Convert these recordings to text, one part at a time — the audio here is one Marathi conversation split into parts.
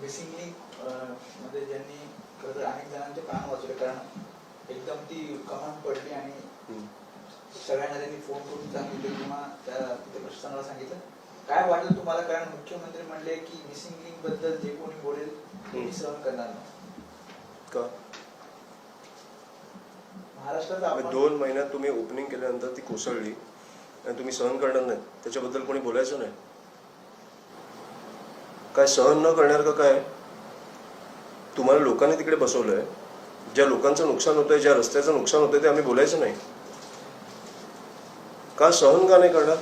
मिसिंग लिंक मध्ये ज्यांनी खरं अनेक जणांचे प्राण वाचवले, कारण एकदम ती कमांड पडली आणि सगळ्यांना त्यांनी फोन करून सांगितलं किंवा तिथे प्रशासनाला सांगितलं. काय वाटलं तुम्हाला? कारण मुख्यमंत्री म्हणले की मिसिंग लिंक बद्दल जे कोणी बोलेल ते सहन करणार नाही. का महाराष्ट्रात 2 महिन्यात तुम्ही ओपनिंग केल्यानंतर ती कोसळली आणि तुम्ही सहन करणार नाही, त्याच्याबद्दल कोणी बोलायचं नाही? काय सहन न करणार का काय? तुम्हाला लोकांनी तिकडे बसवलंय, ज्या लोकांचं नुकसान होतंय, ज्या रस्त्याचं नुकसान होतंय ते आम्ही बोलायचं नाही का? सहन का नाही करणार?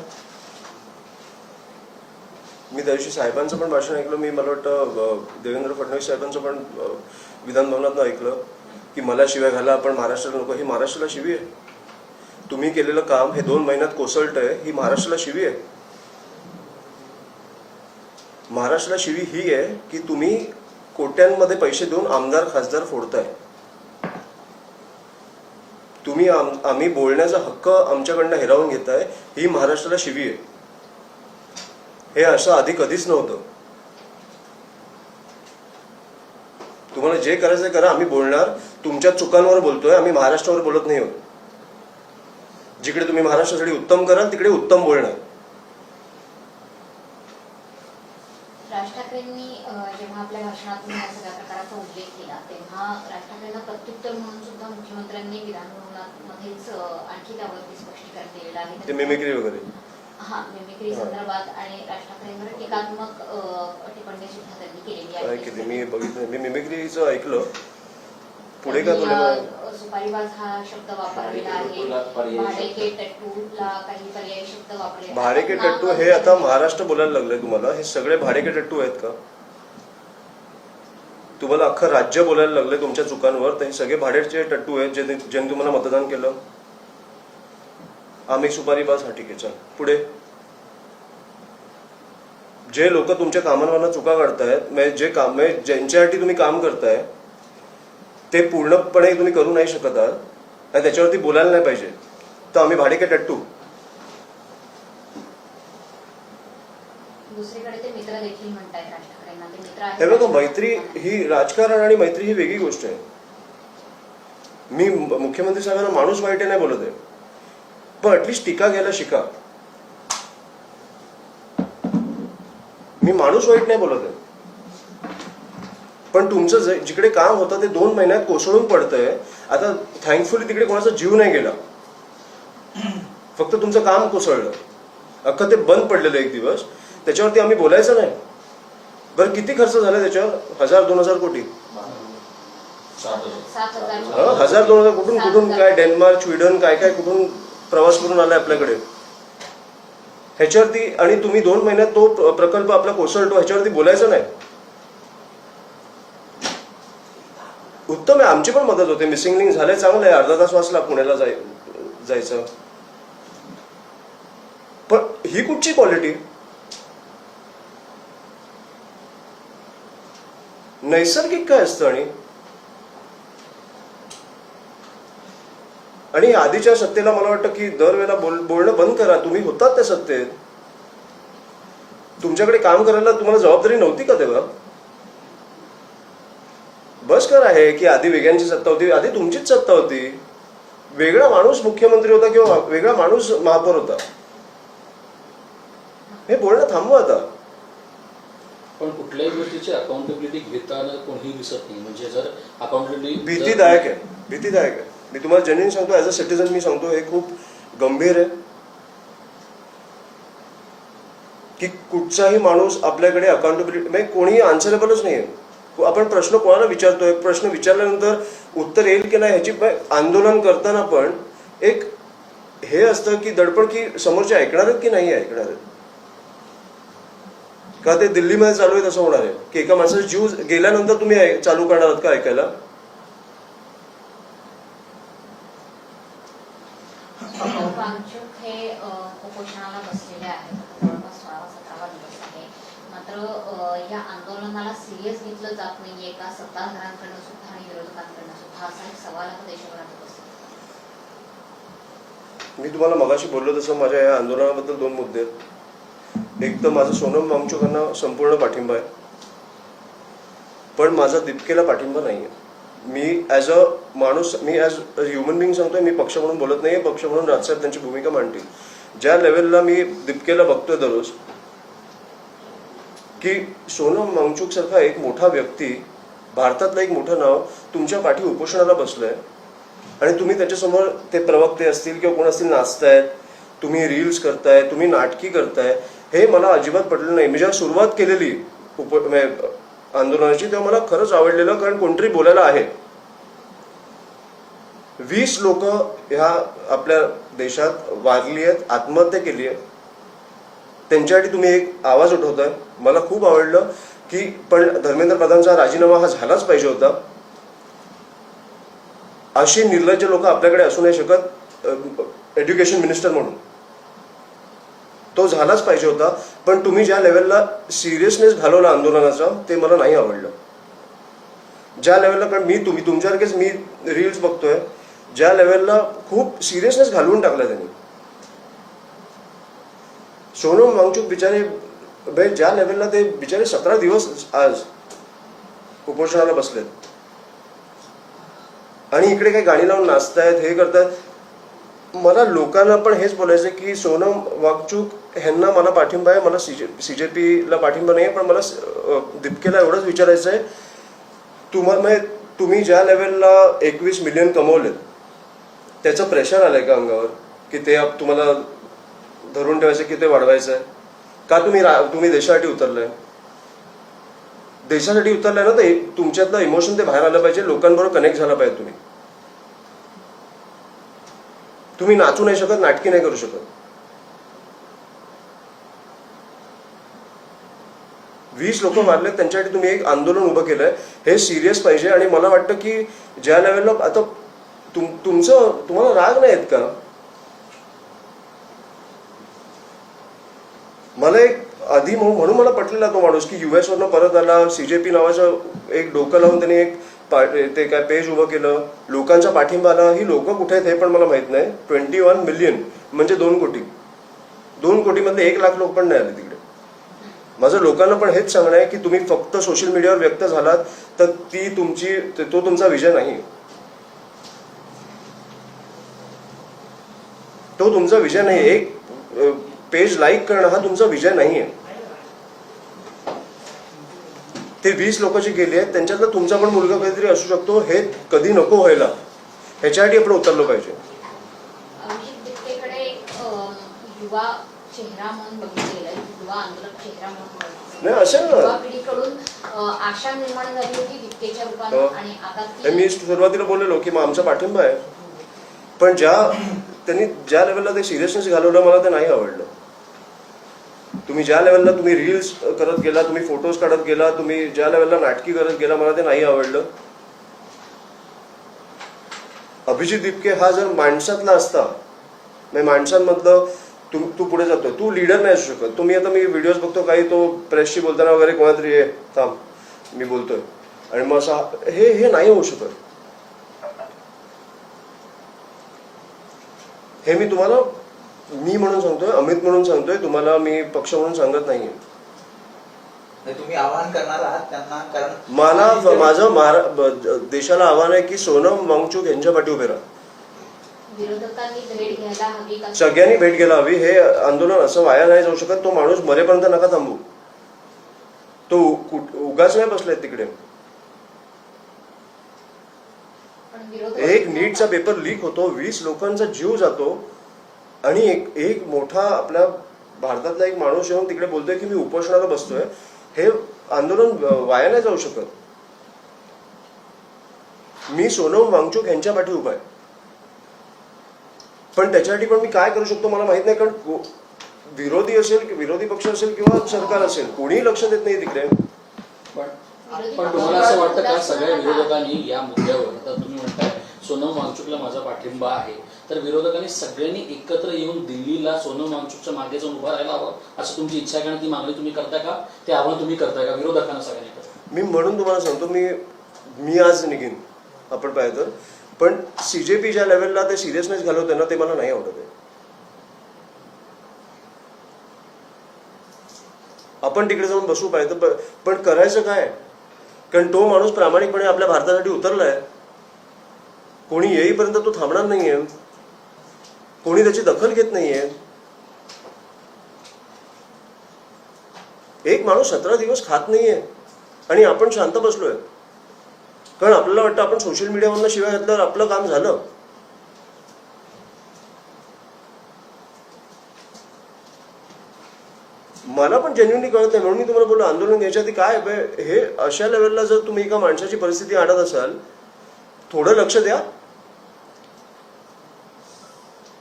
मी त्या दिवशी साहेबांचं पण भाषण ऐकलं. मला वाटतं देवेंद्र फडणवीस साहेबांचं पण विधान भवनात ऐकलं की मला शिव्या घाला पण महाराष्ट्राला नको. ही महाराष्ट्राला शिवी आहे? तुम्ही केलेलं काम हे 2 महिन्यात कोसळतंय, ही महाराष्ट्राला शिवी आहे? महाराष्ट्राला शिवी ही आहे की तुम्ही कोट्यांमध्ये पैसे देऊन आमदार खासदार फोडताय. तुम्ही आम्ही बोलण्याचा हक्क आमच्याकडनं हिरावून घेताय, ही महाराष्ट्राला शिवी आहे. हे असं आधी कधीच नव्हतं. तुम्हाला जे करायचं करा, आम्ही बोलणार. तुमच्या चुकांवर बोलतोय, आम्ही महाराष्ट्रावर बोलत नाही आहोत. जिकडे तुम्ही महाराष्ट्रासाठी उत्तम कराल तिकडे उत्तम बोलणार. राज ठाकरेंनी जेव्हा आपल्या भाषणातून या सगळ्या प्रकाराचा उल्लेख केला तेव्हा राज ठाकरेंना प्रत्युत्तर म्हणून सुद्धा मुख्यमंत्र्यांनी विधान भवनामध्येच आणखी त्यावरती स्पष्टीकरण दिलेलं आहे. ते मिमिक्री वगैरे मिमिक्री संदर्भात आणि राज ठाकरेंवर टीकात्मक टिप्पणी सुद्धा त्यांनी केलेली आहे. मी बघितलं, मी मिमिक्रीचं ऐकलं. पुढे काय बोलले? सुपारीबाज हा शब्द वापरलेला आहे. भाडेके टट्टूला काही पर्यायी शब्द वापरले. भाडेके टट्टू हे आता महाराष्ट्र बोलायला लागलंय तुम्हाला? हे सगळे भाडेके टट्टू आहेत का? तुम्हाला अख्खं राज्य बोलायला लागलंय तुमच्या चुकांवर? ते सगळे भाडेचे टट्टू आहेत ज्यांनी तुम्हाला मतदान केलं. आम्ही सुपारीबाज, हा ठीक आहे, चल पुढे. जे लोक तुमच्या कामांवरनं चुका काढतायत, जे काम ज्यांच्यासाठी तुम्ही काम करताय ते पूर्णपणे तुम्ही करू नाही शकत आहात आणि त्याच्यावरती बोलायला नाही पाहिजे, तर आम्ही भाडेके टट्टू? दुसरीकडे ते मित्र देखील म्हणतायत राज ठाकरेंना. ते मित्र आहेत. हे बघा, मैत्री ही, राजकारण आणि मैत्री ही वेगळी गोष्ट आहे. मी मुख्यमंत्री साहेबांना माणूस वाईट नाही बोलत आहे, पण ऍटलिस्ट टीका घ्यायला शिका. मी माणूस वाईट नाही बोलत आहे, पण तुमचं जिकडे काम होतं ते 2 महिन्यात कोसळून पडतंय. आता थँकफुली तिकडे कोणाचा जीव नाही गेला, फक्त तुमचं काम कोसळलं. अख्खं ते बंद पडलेलं 1 दिवस, त्याच्यावरती आम्ही बोलायचं नाही. बरं, किती खर्च झाला त्याच्यावर? 1000-2000 कोटी. 1000-2000 कुठून कुठून काय डेन्मार्क, स्वीडन, काय काय कुठून प्रवास करून आलाय आपल्याकडे ह्याच्यावरती. आणि तुम्ही 2 महिन्यात तो प्रकल्प आपला कोसळतो, ह्याच्यावरती बोलायचं नाही. उत्तम आहे, आमची पण मदत होते. मिसिंग लिंक झालंय, चांगलं आहे. अर्धा तास वाचला पुण्याला जायचं. पण ही कुठची क्वालिटी? नैसर्गिक काय असतं? आणि आधीच्या सत्तेला मला वाटतं की दरवेळेला बोलणं बंद करा. तुम्ही होतात त्या सत्तेत, तुमच्याकडे काम करायला तुम्हाला जबाबदारी नव्हती का तेव्हा? बस करा हे की आधी वेगळ्यांची सत्ता होती, आधी तुमचीच सत्ता होती. वेगळा माणूस मुख्यमंत्री होता किंवा वेगळा माणूस महापौर होता. हे बोलणं थांबवा आता. पण कुठल्याही गोष्टीची अकाउंटेबिलिटी घेताना कोणीही दिसत नाही. म्हणजे जर अकाउंटेबिलिटी भीतीदायक आहे, भीतीदायक आहे. मी तुम्हाला जेन्युइन सांगतो, ऍज अ सिटीजन मी सांगतो, हे खूप गंभीर आहे की कुठचाही माणूस आपल्याकडे अकाउंटेबिलिटी म्हणजे कोणी आन्सरेबलच नाहीये. आपण प्रश्न कोणाला विचारतोय, प्रश्न विचारल्यानंतर उत्तर येईल की नाही ह्याची आंदोलन करताना पण एक हे असतं की दडपण की समोरचे ऐकणार आहेत की नाही ऐकणार आहेत. का ते दिल्लीमध्ये चालू आहे तसं होणार आहे की एका माणसाचा जीव गेल्यानंतर तुम्ही चालू करणार आहात का ऐकायला? वांचूक हे उपोषणाला बसलेले आहेत. जवळपास 16-17 दिवस आहे. मात्र या आंदोलनाला सिरियस घेतलं जात नाहीये का सत्ताधाऱ्यांकडनं सुद्धा आणि विरोधकांकडनं सुद्धा, असा एक सवाल आता देशभरात उपस्थित. मी तुम्हाला मगाशी बोललो तसं माझ्या या आंदोलनाबद्दल 2 मुद्दे आहेत. एक तर माझं सोनम वांगचुकांना संपूर्ण पाठिंबा आहे. पण माझा दीपकेला पाठिंबा नाही आहे. मी ॲज अ माणूस, मी ॲज अ ह्युमन बिंग सांगतोय, मी पक्ष म्हणून बोलत नाही. पक्ष म्हणून राजसाहेब त्यांची भूमिका मांडतील. ज्या लेवलला मी दीपकेला बघतोय दररोज, की सोनम वांगचुक सारखा एक मोठा व्यक्ती, भारतातलं एक मोठं नाव तुमच्या पाठी उपोषणाला बसलंय आणि तुम्ही त्याच्यासमोर ते प्रवक्ते असतील किंवा कोण असतील नाचतायत, तुम्ही रील्स करताय, तुम्ही नाटकी करताय, हे मला अजिबात पटलं नाही. मी जेव्हा सुरुवात केलेली आंदोलनाची तेव्हा मला खरंच आवडलेलं, कारण कोणतरी बोलायला आहे. 20 लोक ह्या आपल्या देशात वारली आहेत, आत्महत्या केली आहे, त्यांच्यासाठी तुम्ही एक आवाज उठवताय. मला खूप आवडलं की पण धर्मेंद्र प्रधानचा राजीनामा हा झालाच पाहिजे होता. अशी निर्लज्ज लोक आपल्याकडे असू नाही शकत एज्युकेशन मिनिस्टर म्हणून. तो झालाच पाहिजे होता. पण तुम्ही ज्या लेवलला सिरियसनेस घालवला आंदोलनाचा, ते मला नाही आवडलं. ज्या लेवलला, कारण मी तुमच्यासारखेच मी रील्स बघतोय, ज्या लेवलला खूप सिरियसनेस घालवून टाकला त्यांनी. सोनम वांगचुक बिचारे, ज्या लेवलला ते बिचारे 17 दिवस आज उपोषणाला बसलेत आणि इकडे काही गाणी लावून नाचतायत, हे करतायत. मला लोकांना पण हेच बोलायचं की सोनम वांगचुक ह्यांना मला पाठिंबा आहे, मला CJPला पाठिंबा नाही आहे. पण मला दीपकेला एवढंच विचारायचं आहे, तुम्ही ज्या लेवलला 21 मिलियन कमवलेत, त्याचं प्रेशर आलंय का अंगावर की ते तुम्हाला धरून ठेवायचं की ते वाढवायचं आहे का? तुम्ही देशासाठी उतरलाय, देशासाठी उतरलाय ना, तर तुमच्यातलं इमोशन ते बाहेर आलं पाहिजे, लोकांबरोबर कनेक्ट झाला पाहिजे. तुम्ही नाचू नाही शकत, नाटकी नाही करू शकत. 20 लोक मारले, त्यांच्यासाठी तुम्ही एक आंदोलन उभं केलंय, हे सिरियस पाहिजे. आणि मला वाटतं की ज्या लेवलला आता तुम्हाला राग नाही आहेत का? मला एक आधी म्हणून मला पटलेला तो माणूस की US वरनं परत आला, CJP नावाचं एक डोकं लावून त्यांनी एक ते काय पेज उभं केलं, लोकांचा पाठिंबा आला. ही लोक कुठे आहेत हे पण मला माहित नाही. 21 मिलियन म्हणजे 2 कोटी. 2 कोटीमधले 1 लाख लोक पण नाही आले तिकडे. माझं लोकांना पण हेच सांगणं आहे की तुम्ही फक्त सोशल मीडियावर व्यक्त झालात तर तो तुमचा विजय नाही. तो तुमचा विजय नाही. एक पेज लाईक करणं हा तुमचा विजय नाहीये. ते 20 लोक जे गेले आहेत त्यांच्यातला तुमचा पण मुलगा काहीतरी असू शकतो. हे कधी नको व्हायला, ह्याच्यासाठी आपण उतरलो पाहिजे. अभिजित दीपकेकडे एक युवा चेहरा म्हणून बघितलं गेलं, युवा आंदोलक चेहरा म्हणून नाही असेल ना. युवा पिढीकडून आशा निर्माण झाली होती दीपकेच्या रूपाने आणि आता मी सुरुवातीला बोललेलो की आमचा पाठिंबा आहे, पण त्यांनी ज्या लेवलला ते सिरियसनेस घालवलं मला ते नाही आवडलं. तुम्ही ज्या लेवलला तुम्ही रील्स करत गेला, तुम्ही फोटोज काढत गेला, तुम्ही ज्या लेवलला नाटकी करत गेला, मला ते नाही आवडलं. अभिजित दीपके हा जर माणसातला असता, माणसांमधलं तू पुढे जातोय, तू लीडर नाही असू शकत. मी व्हिडिओज बघतो काही, तो प्रेसशी बोलताना वगैरे कोणातरी थांब मी बोलतोय आणि मग असं हे नाही होऊ शकत. हे मी तुम्हाला म्हणून सांगतोय, अमित म्हणून सांगतोय, तुम्हाला मी पक्ष म्हणून सांगत नाहीये. तुम्ही आवाहन करणार आहात त्यांना, कारण माझं देशाला आव्हान आहे की सोनम वांगचुक यांच्या पाठी उभे राहा. विरोधकांनी भेट घ्यायला हवी का? सगळ्यांनी भेट घ्यायला हवी. हे आंदोलन असं वाया नाही जाऊ शकत. तो माणूस मरेपर्यंत नका थांबू. तो उगाच नाही बसलाय तिकडे. एक नीटचा पेपर लीक होतो, 20 लोकांचा जीव जातो आणि एक मोठा आपल्या भारतातला एक माणूस येऊन तिकडे बोलतोय की मी उपोषणाला बसतोय. हे आंदोलन वाया नाही जाऊ शकत. मी सोनम वांगचुक यांच्या पाठी उभा आहे, पण त्याच्यासाठी पण मी काय करू शकतो मला माहित नाही. कारण विरोधी पक्ष असेल किंवा सरकार असेल, कोणीही लक्ष देत नाही तिकडे. पण तुम्हाला असं वाटतं का सगळ्या विरोधकांनी या मुद्द्यावर, आता तुम्ही म्हणताय सोनम वांगचुकला माझा पाठिंबा आहे, तर विरोधकांनी सगळ्यांनी एकत्र येऊन दिल्लीला सोनम वांगचुकच्या मागे जाऊन उभा राहायला हवं असं तुमची इच्छा आहे का? ती मागणी तुम्ही करताय का? ते आव्हान तुम्ही करताय का विरोधकांना सगळ्यांनी? मी म्हणून तुम्हाला सांगतो, मी आज निघीन आपण पाहिजे तर, पण CJP ज्या लेवलला ते सिरियसनेस घालवते ना, ते मला नाही आवडत आहे. आपण तिकडे जाऊन बसू पाहिजे, पण करायचं काय? कारण तो माणूस प्रामाणिकपणे आपल्या भारतासाठी उतरलाय. कोणी येईपर्यंत तो थांबणार नाहीये, कोणी त्याची दखल घेत नाहीये. एक माणूस 17 दिवस खात नाहीये आणि आपण शांत बसलोय, कारण आपल्याला वाटतं आपण सोशल मीडियावरनं शिवाय घातल्यावर आपलं काम झालं. मला पण जेन्युइनली कळत नाही, म्हणून मी तुम्हाला बोललो आंदोलन घ्यायच्या आधी काय हे अशा लेवलला जर तुम्ही एका माणसाची परिस्थिती आणत असाल, थोडं लक्ष द्या.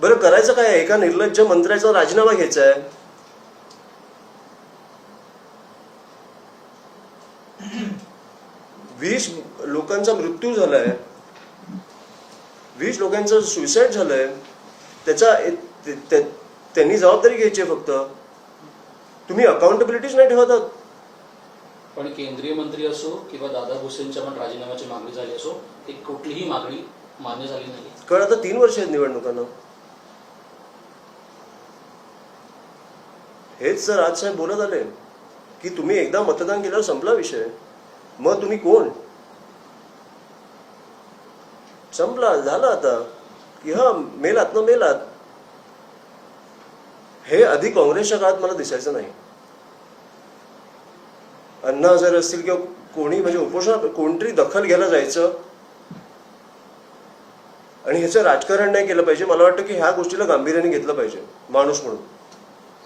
बरं करायचं काय आहे? एका निर्लज्ज मंत्र्याचा राजीनामा घ्यायचा आहे. वीस लोकांचा मृत्यू झालाय, 20 लोकांचं सुसाईड झालंय. त्यांनी जबाबदारी घ्यायची आहे. फक्त तुम्ही अकाउंटेबिलिटीच नाही ठेवत आहात. पण केंद्रीय मंत्री असो किंवा दादा भुसेंच्या पण राजीनाम्याची मागणी झाली असो, ती कुठलीही मागणी मान्य झाली नाही. कारण आता 3 वर्ष आहेत निवडणुकांना. हेच सर आज साहेब बोलत आले की तुम्ही एकदा मतदान केल्यावर संपला विषय. मग तुम्ही कोण? संपला, झालं आता की हा मेलात ना मेलात. हे आधी काँग्रेसच्या काळात मला दिसायचं नाही. अण्णा हजारे असतील किंवा कोणी म्हणजे उपोषण कोणतरी दखल घ्यायला जायचं आणि ह्याचं राजकारण नाही केलं पाहिजे. मला वाटतं की ह्या गोष्टीला गांभीर्याने घेतलं पाहिजे माणूस म्हणून.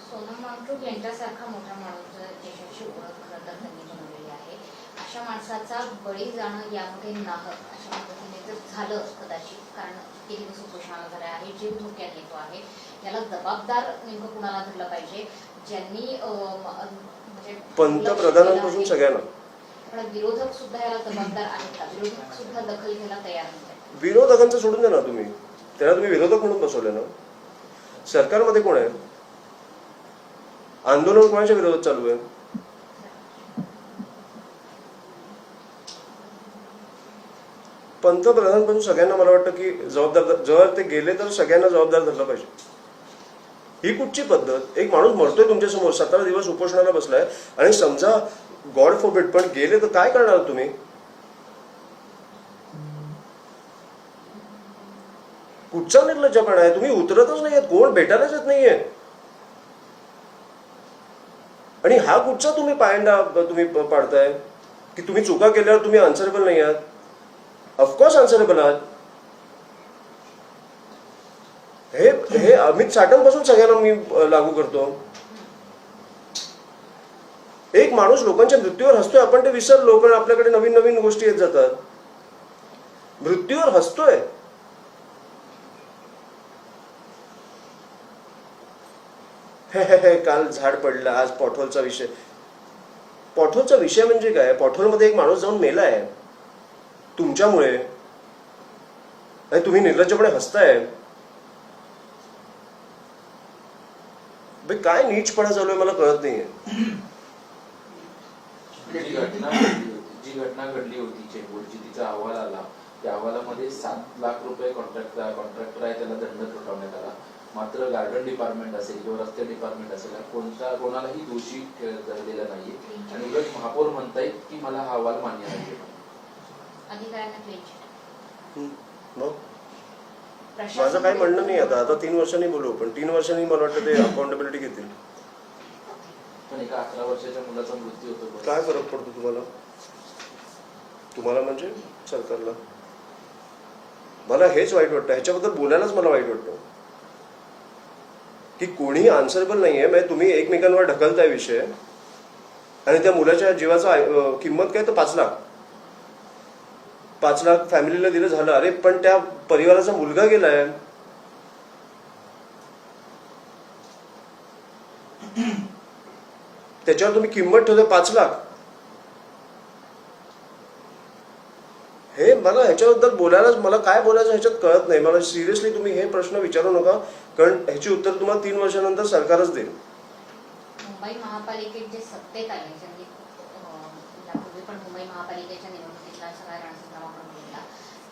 सोनम वांगचूक यांच्यासारखा मोठा माणूस देशाची ओळख खरं तर त्यांनी बनवलेली आहे. अशा माणसाचा बळी जाणं यामध्ये नाहक अशा पद्धतीने जर झालं कदाचित, कारण किती दिवस उपोषणाला झाले आहे, जीव धोक्यात येतो आहे, याला जबाबदार नेमकं कुणाला धरलं पाहिजे? ज्यांनी म्हणजे पंतप्रधानांपासून सगळ्यांना. पण विरोधक सुद्धा याला जबाबदार आहेत का? विरोधक सुद्धा दखल घ्यायला तयार नाही. विरोधकांचं सोडून द्या ना तुम्ही, त्यांना तुम्ही विरोधक म्हणून बसवले ना. सरकारमध्ये कोण आहे? आंदोलन कोणाच्या विरोधात चालू आहे? पंतप्रधानपासून सगळ्यांना मला वाटतं की जबाबदार, जर ते गेले तर सगळ्यांना जबाबदार धरलं पाहिजे. ही कुठची पद्धत? एक माणूस मरतोय तुमच्यासमोर, 17 दिवस उपोषणाला बसलाय आणि समजा गॉड फॉरबिड पण गेले तर काय करणार तुम्ही? कुठचा निर्लज्जपणा आहे? तुम्ही उतरतच नाहीयेत, कोण भेटायलाच येत नाहीये. आणि हा कुठचा तुम्ही पायंडा तुम्ही पाडताय की तुम्ही चुका केल्यावर तुम्ही आन्सरेबल नाही आहात? ऑफकोर्स आन्सरेबल आहात. हे अमित साटमपासून सगळ्यांना मी लागू करतो. एक माणूस लोकांच्या मृत्यूवर हसतोय, आपण ते विसरलो, कारण आपल्याकडे नवीन नवीन गोष्टी येत जातात. मृत्यूवर हसतोय. काल झाड पडलं, आज पॉटहोलचा विषय. पॉटहोलचा विषय म्हणजे काय? पॉटहोलमध्ये एक माणूस जाऊन मेलाय तुमच्यामुळे आणि तुम्ही निर्लज्जपणे हसताय. काय नीचपणा चालू आहे मला कळत नाहीये. जी घटना घडली होती चेंबूरची, तिचा अहवाल आला. त्या अहवालामध्ये 7 लाख रुपये कॉन्ट्रॅक्टर आहे त्याला दंड ठोठावण्यात आला. मात्र गार्डन डिपार्टमेंट असेल किंवा रस्ते डिपार्टमेंट असेल कोणालाही दोषी धरलेला नाहीये. आणि उलट महापौर म्हणतायत की मला हा अहवाल मान्य नाही. माझं काही म्हणणं नाही. आता 3 वर्षांनी बोलू, पण 3 वर्षांनी मला वाटतं ते अकाउंटेबिलिटी घेतील. पण एका 18 वर्षाच्या मुलाचा मृत्यू होतो. काय फरक पडतो तुम्हाला? तुम्हाला म्हणजे सरकारला? मला हेच वाईट वाटतं, ह्याच्याबद्दल बोलायलाच मला वाईट वाटतं की कोणीही आन्सरेबल नाहीये. म्हणजे तुम्ही एकमेकांवर ढकलताय विषय आणि त्या मुलाच्या जीवाचा किंमत काय तर 5 लाख. 5 लाख फॅमिलीला दिलं झालं. अरे पण त्या परिवाराचा मुलगा गेलाय. त्याच्यावर तुम्ही किंमत ठेवताय 5 लाख. हे मला ह्याच्याबद्दल बोलायलाच मला काय बोलायचं ह्याच्यात कळत नाही. मला सिरियसली तुम्ही हे प्रश्न विचारू नका, कारण ह्याची उत्तर तुम्हाला 3 वर्षानंतर सरकारच देईल. मुंबई महापालिकेत जे सत्तेत आले, ज्यांनी यापूर्वी पण मुंबई महापालिकेच्या निवडणुकीतला सगळा रणसंग्राम आपण बघितला,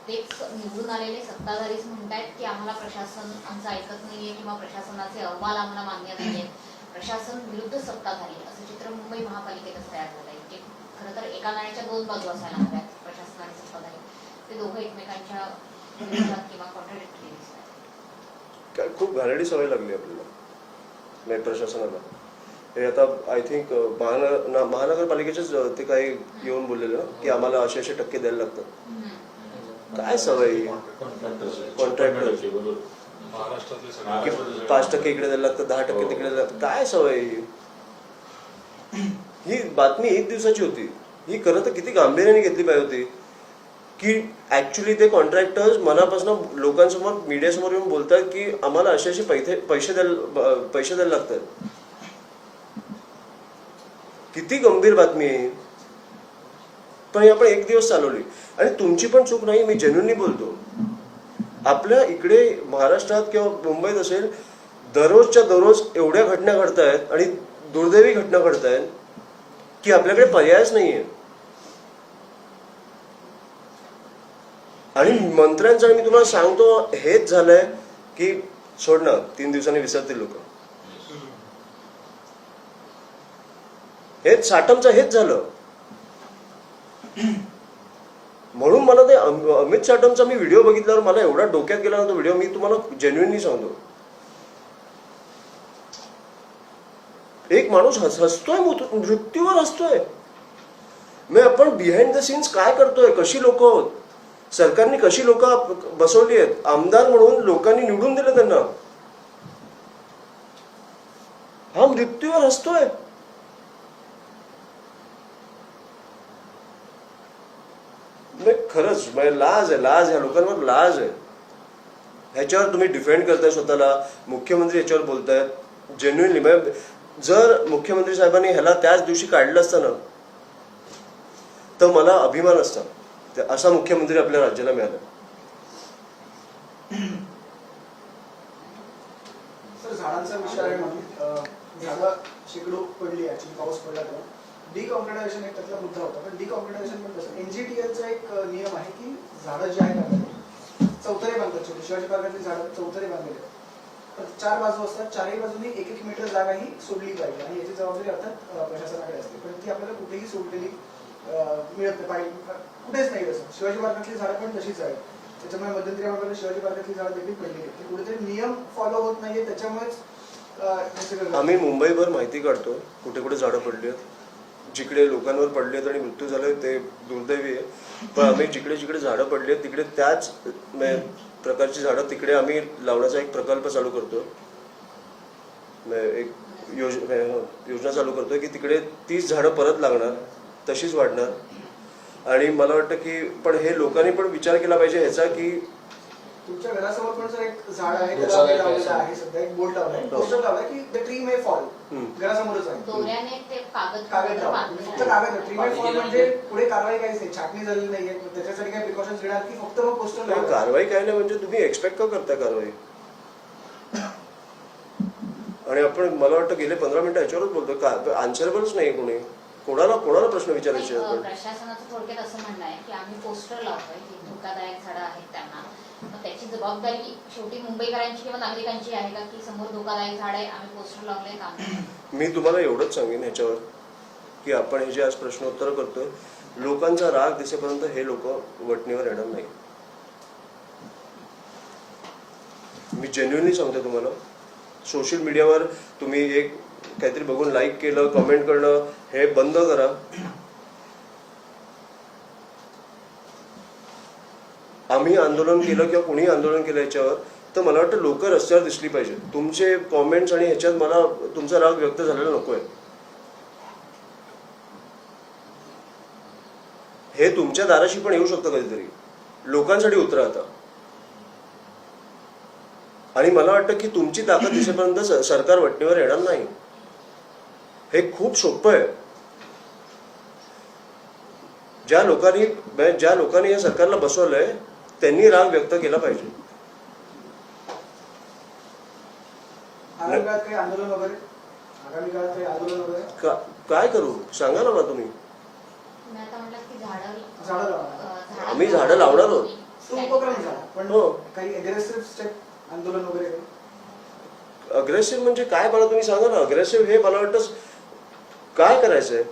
तेच निवडून आलेले सत्ताधारीच म्हणतायत की आम्हाला प्रशासन आमचं ऐकत नाहीये किंवा प्रशासनाचे अहवाल आम्हाला मान्य नाहीये. प्रशासन विरुद्ध सत्ताधारी असं चित्र मुंबई महापालिकेतच तयार झालंय. खरं तर एका नाण्याच्या दोन बाजू असायला हव्यात. प्रशासन आणि सत्ताधारी ते दोघं एकमेकांच्या विरोधात किंवा कॉन्ट्राडिक्टरी दिसतात. काय खूप घाणेरडी सवय लागली आपल्याला नाही प्रशासनाला. हे आता आय थिंक महानगरपालिकेचेच ते काही येऊन बोललेलं की आम्हाला असे टक्के द्यायला लागतात. काय सवय कॉन्ट्रॅक्टर महाराष्ट्रातले की सगळे 5% इकडे द्यायला लागतं, 10% तिकडे द्यायला लागतं. काय सवय ही बातमी एक दिवसाची होती. ही खरं तर किती गांभीर्याने घेतली पाहिजे होती की ऍक्च्युली ते कॉन्ट्रॅक्टर्स मनापासून लोकांसमोर मीडियासमोर येऊन बोलतात की आम्हाला असे पैसे द्यायला लागतात. किती गंभीर बातमी आहे. पण ही आपण एक दिवस चालवली आणि तुमची पण चूक नाही. मी जेन्युइनली बोलतो. आपल्या इकडे महाराष्ट्रात किंवा मुंबईत असेल दररोजच्या दररोज एवढ्या घटना घडतायत आणि दुर्दैवी घटना घडतायत की आपल्याकडे पर्यायच नाहीये. आणि मंत्र्यांचं मी तुम्हाला सांगतो हेच झालंय की सोड ना 3 दिवसांनी विसरतील लोक. हेच साटमचं हेच झालं. म्हणून मला ते अमित साटमचा मी व्हिडिओ बघितल्यावर मला एवढा डोक्यात गेला तो व्हिडिओ. मी तुम्हाला जेन्युइनली सांगतो. एक माणूस हसतोय, मृत्यूवर हसतोय. मग आपण बिहाइंड द सीन्स काय करतोय, कशी लोक आहोत, सरकारने कशी लोक बसवली आहेत, आमदार म्हणून लोकांनी निवडून दिलं त्यांना. हा मृत्यूवर हसतोय. खरंच लाज आहे, लाज. ह्या लोकांवर लाज आहे. ह्याच्यावर तुम्ही डिफेंड करताय स्वतःला. मुख्यमंत्री ह्याच्यावर बोलतायत जेन्युइनली. जर मुख्यमंत्री साहेबांनी ह्याला त्याच दिवशी काढलं असतं ना तर मला अभिमान असता. असा मुख्यमंत्री आपल्या राज्याला मिळाला. सर झाडांचा विषय आहे म्हणून झाडं शेकडो पडली ऍक्च्युली पाऊस पडला तेव्हा. डिकॉन्क्रिटायझेशन एक त्यातला मुद्दा होता. पण डिकॉन्क्रिटायझेशन पण कसं NGTLचा एक नियम आहे की झाडं जी आहेत आपल्याकडे चौतरे बांधतात. छोटी शिवाजी पार्कातली झाडं चौतरे बांधलेले तर 4 बाजू असतात. 4ही बाजूनी 1-1 मीटर जागा ही सोडली पाहिजे आणि याची जबाबदारी अर्थात प्रशासनाकडे असते. पण ती आपल्याला कुठेही सोडलेली मिळत नाही. कुठेच नाही तसं. शिवाजी पार्कातली झाडं पण तशीच आहेत. त्याच्यामुळे मध्यंतरी आपल्याला शिवाजी पार्कातली झाडं देखील पडलेली आहेत. कुठेतरी नियम फॉलो होत नाहीये. त्याच्यामुळेच आम्ही मुंबईभर माहिती काढतो कुठे कुठे झाडं पडली आहेत. जिकडे लोकांवर पडले आहेत आणि मृत्यू झाले ते दुर्दैवी आहे. पण आम्ही जिकडे जिकडे झाडं पडली आहेत तिकडे त्याच प्रकारची झाडं तिकडे आम्ही लावण्याचा एक प्रकल्प चालू करतो. एक योजना चालू करतोय की तिकडे 30 झाडं परत लागणार, तशीच वाढणार. आणि मला वाटतं की पण हे लोकांनी पण विचार केला पाहिजे ह्याचा की तुमच्या घरासमोर पण जर एक झाड आहे त्याला लावलेलं आहे. सध्या एक बोर्ड लावलाय, पोस्टर लावलाय की द ट्री मे फॉल. घरासमोरच आहे. दोऱ्याने ते कागद कागद लावलं. फक्त कागद. ट्री मे फॉल म्हणजे पुढे कारवाई काहीच नाही. छाटणी झालेली नाहीये. त्याच्यासाठी काही प्रिकॉशन्स घेणार की फक्त मग पोस्टर लावलं. कारवाई काय नाही. म्हणजे तुम्ही एक्सपेक्ट का करताय कारवाई. आणि आपण मला वाटतं गेले 15 मिनिटं ह्याच्यावरच बोलतो. आन्सरेबलच नाही कोणी. कोणाला प्रश्न विचारायचे आपण. प्रशासनाचं थोडक्यात असं म्हणणं आहे की आम्ही पोस्टर लावतोय की धोकादायक झाडं आहेत त्यांना. मग त्याची जबाबदारी शेवटी मुंबईकरांची किंवा नागरिकांची आहे का की समोर धोकादायक झाड आहे आम्ही पोस्टर लावले काम. मी तुम्हाला एवढंच सांगेन ह्याच्यावर की आपण हे जे आज प्रश्नोत्तर करतोय लोकांचा राग दिसेपर्यंत हे लोक वटणीवर येणार नाही. मी जेन्युइनली सांगतो तुम्हाला. सोशल मीडियावर तुम्ही एक काहीतरी बघून लाईक केलं, कमेंट करणं हे बंद करा. आम्ही आंदोलन केलं किंवा कोणी आंदोलन केलं याच्यावर तर मला वाटतं लोक रस्त्यावर दिसली पाहिजे. तुमचे कॉमेंट्स आणि ह्याच्यात मला तुमचा राग व्यक्त झालेला नकोय. हे तुमच्या दाराशी पण येऊ शकतं कधीतरी. लोकांसाठी उतरा आता. आणि मला वाटतं की तुमची ताकद दिसेपर्यंत सरकार वटणीवर येणार नाही. हे खूप सोपं आहे. ज्या लोकांनी या सरकारला बसवलंय त्यांनी राग व्यक्त केला पाहिजे. आगामी काळात काही आंदोलन वगैरे काय करू सांगा ना मला तुम्ही. आम्ही झाडं लावणार आहोत. उपक्रम झाला पण हो. काही अग्रेसिव्ह स्टेप आंदोलन वगैरे. अग्रेसिव्ह म्हणजे काय मला तुम्ही सांगा ना. अग्रेसिव्ह हे मला वाटतं काय करायचंय.